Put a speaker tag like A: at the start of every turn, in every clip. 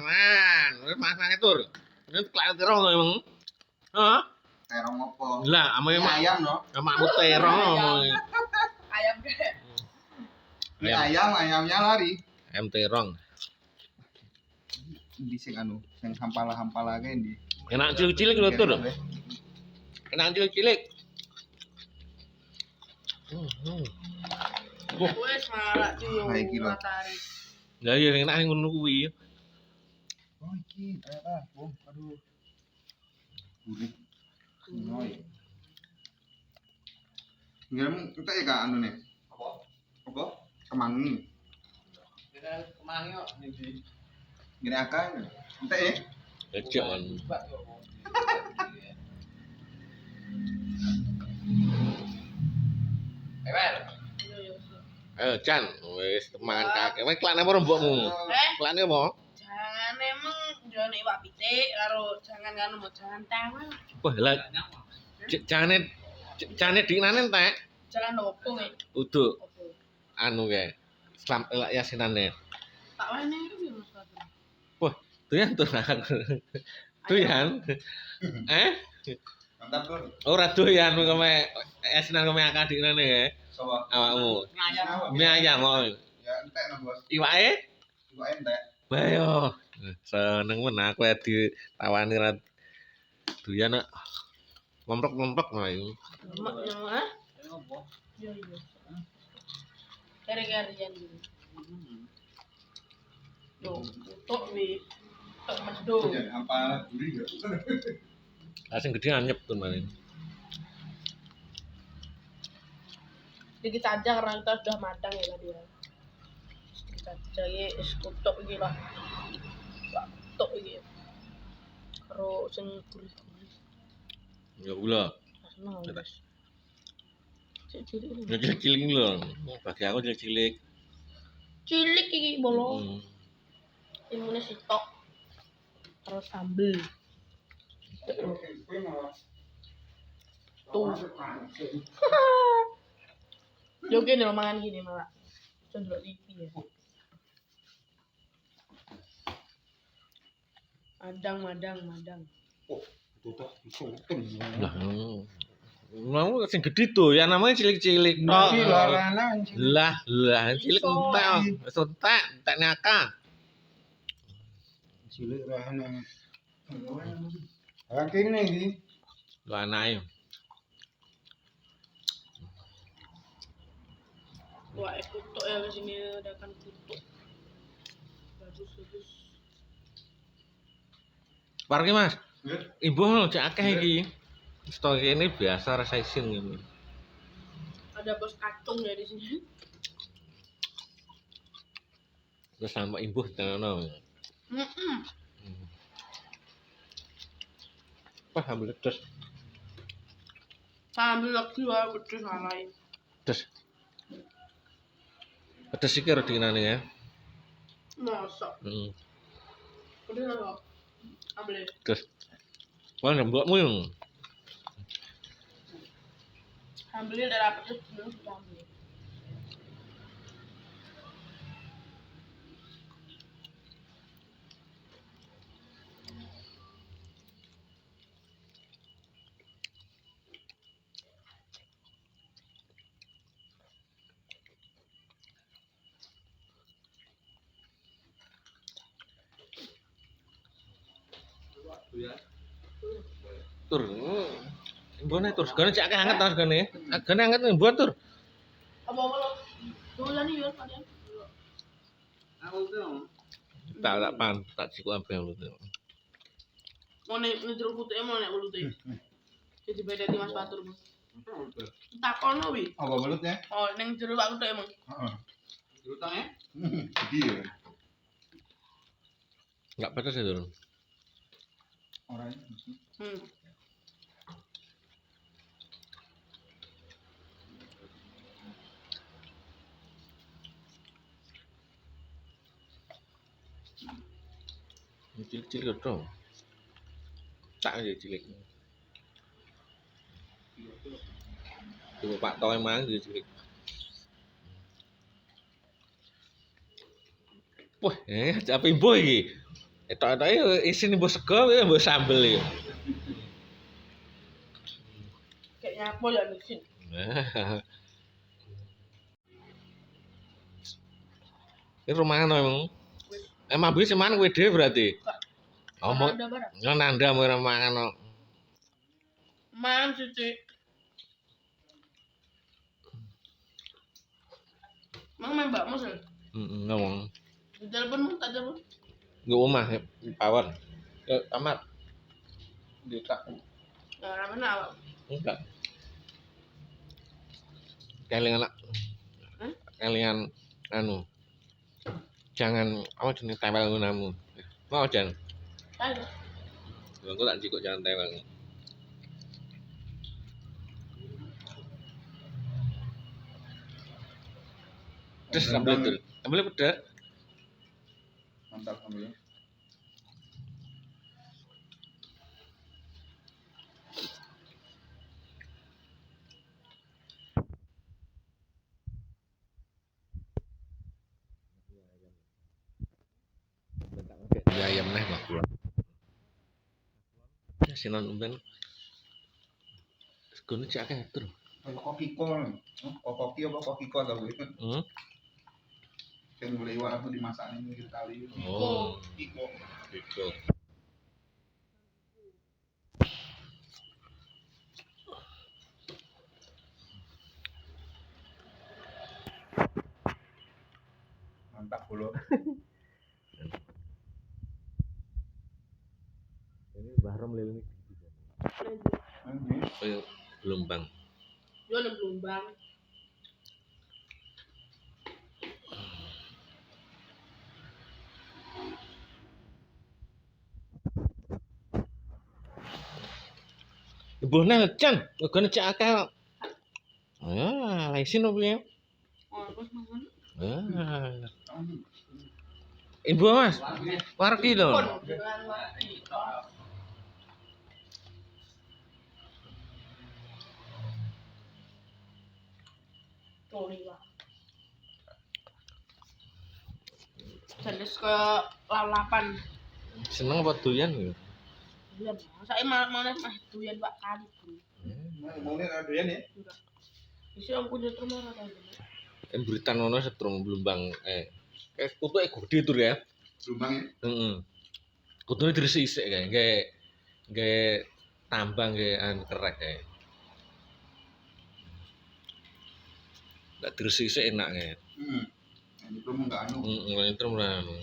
A: man. Masane tur. Ini klak terong emang. Hah?
B: Terong apa?
A: Lah, ame
B: Ayam no.
A: makmu terong.
C: Ayam deh.
B: Ini ayamnya lari.
A: Ayam terong.
B: Di sing sing hampala-hampala kae ndi.
A: Enak cilik-cilik lho tur. Enak cilik-cilik.
C: Wes marak yo.
B: Nah, iki lho.
C: Matahari.
A: Lah ya enak ngono kuwi.
B: Oh iki, aduh. Gurih. Noy. Nggak kita ya kak anu nih. Apa? Kemangi.
D: Kemangi kok ning
B: Gini akal. Entek ya?
A: Ejek kan. Ayo Chan, wis mangan kakek. Wis klane apa rembokmu? Klane apa?
C: Jangan emang jangan iwak pitik karo jangan mau jangan tawar.
A: Wah, lah jane dinane entek.
C: Jangan opo nih.
A: Uduk anu kae. Selam yasinane.
C: Tak wene iki Mas Fatur.
A: Wah, doyan tuh doyan.
B: Mantap tuh.
A: Ora doyan kome yasinan kome akad dinane kae.
B: Sopo?
A: Awakmu.
C: Ngayam.
A: Mie ayam kok.
B: Ya entek no bos.
A: Iwake?
B: Iwake entek.
A: Bayo. Seneng men aku ditawani ra doyan nak. Lomprok-lomprok nah iku.
C: Lemak yang ah? Iya. Kare-kare janji. Yo, tok wi. Tok medo.
B: Jadi apa gurih ya?
A: Lah sing gedhe anyep tuh maling.
C: Sedikit saja karena kita sudah matang ya tadi ya. Sedikit saja ya, es kutok iki lah. Kutok iki. Karo sing gurih-gurih.
A: Ya gula.
C: Seneng guys. Cilik.
A: Ya cilik lho. Bagi aku cilik.
C: Cilik iki bolo. Imune sitok. Terus sambel. Tuh. Yo kene lho mangan gini malah. Cenderung TV ya. Madang.
A: Lah mau sing gedhe tuh ya namanya cilik-cilik tok. Lah cilik entek. Wis entek nyaka.
B: Cilik rahana. Ranking nih iki.
A: Lho anake.
C: Wah, kutuk ya kesini adakan kutuk. Bagus.
A: Parki Mas. Ibu cek akeh iki. Stok ini biasa rasa isin ngene.
C: Ada bos kacung ya di sini.
A: Terus sama ibu tenan. Wah, ambil terus.
C: Sambil lagi wae pedes alai.
A: Terus. Pedes iki ora dinane ya.
C: Masa. Pedes apa? Ambil.
A: Terus. Wah, mbokmu yo.
C: Ambil darah pedes belum sudah ambil.
A: Tur. Mbone tur, segane cek hangat ta segane. Segane hangat mbon tur.
C: Apa lo? Dolan iki yo kalian.
D: Aku tuh.
A: Tak ciku ampe lu.
C: Mau nek jeruk putih mau nek ulute. Jadi beda di Mas Fatur. Takono wi.
B: Apa belutnya?
C: Oh, ning jeruk aku tok emang.
B: Heeh.
D: Utangnya?
B: Jadi ya.
A: Enggak pedes ya, Tur.
B: Orang.
A: Cilik-cilik dong. Tak aja cilik. Coba Pak Toy mang cilik. Wah, apa ibu iki? Etok-etok isine mbok sego ya mbok sambel ya.
C: Kayak nyapo ya mesin.
A: Ini rumahan emang. Emang bisa mana kowe dhewe berarti? Omong.
C: Ada barang.
A: Yo nanda mau mangan no.
C: Man cuci. Mang main mbak Mas.
A: Ngomong.
C: Di teleponmu tak jawab.
A: Nggak omah pawon. Ke kamar. Di tak.
C: Nah, mana awak?
A: Enggak. Kelingan anak. Kelingan anu. Jangan apa jenis tempel gunamu. Mau jangan.
C: Ayo.
A: Aku tak cikuk jangan tempel. Terus sambil itu. Sambil pedas.
B: Mantap ambil.
A: Ya ayam neh Pak kula. Ya sinon umben. Segone cek akeh tur.
B: Kayak koki kol. Koki apa koki kol tau gue. Yang boleh iwak aku dimasak ini kali.
A: Oh,
B: Iko.
A: gitu.
B: Mantap bro.
A: Ini Bahram lele
B: Ini
A: kayak gelombang.
C: Yo nang Jombang.
A: Ibu nang can, gone cek akeh. Ah, laisin opo ya?
C: Oh, terus mangan.
A: Ah. Ibu Mas, warki lho.
C: Pon dengan mati. Tuh nih lah. Jenis ke lalapan.
A: Seneng apa doyan ya?
C: Iya, saya mana mah doyan Pak kali.
B: mau nih ada ya nih.
C: Isi aku nyetrum ora ta.
A: Emburitan ngono setrum blumbang kutuke gede tur ya.
B: Lubang ya.
A: Heeh. Kutune diresik-isik kae, nggae tambang nggae anu kerek kae. Ndak diresik-isik enak kae.
B: Ini belum enggak anu.
A: Itu ora anu.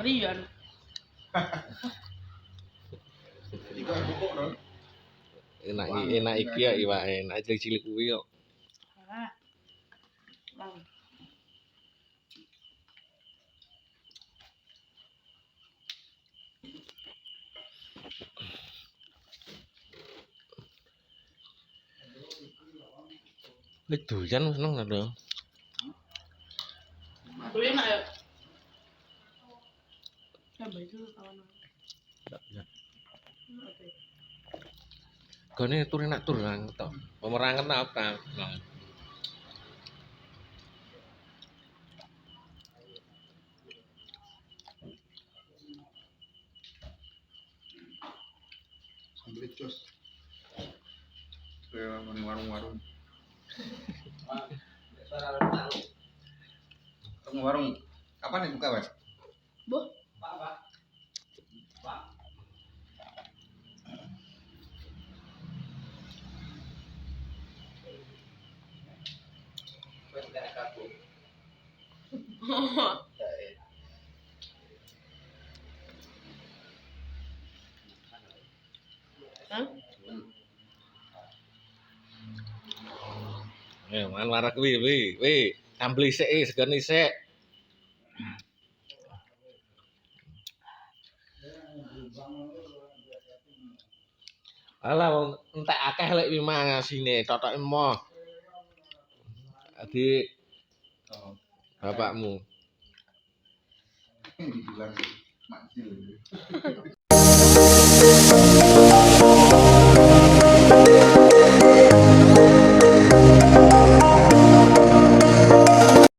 C: Rian.
B: Jika bubuk dong.
A: Enak iki ya iwake, enak cilik-cilik kuwi kok.
C: Ah. Bang.
A: Lek doyan seneng ta, Dong?
C: Tuh enak ya. Coba itu kawan.
A: Gone tur enak tur nang to. Pemerangan apa?
B: Sambil cus. Kayak warung-warung. Warung kapan nih buka, Mas?
C: Boh, Hah?
A: Man warak wi. Sambel isik segone isik. Alah wong entek akeh lek wimah ngasine, totoke emoh. Adik
B: Oh,
A: bapakmu.
B: dibilang makcil.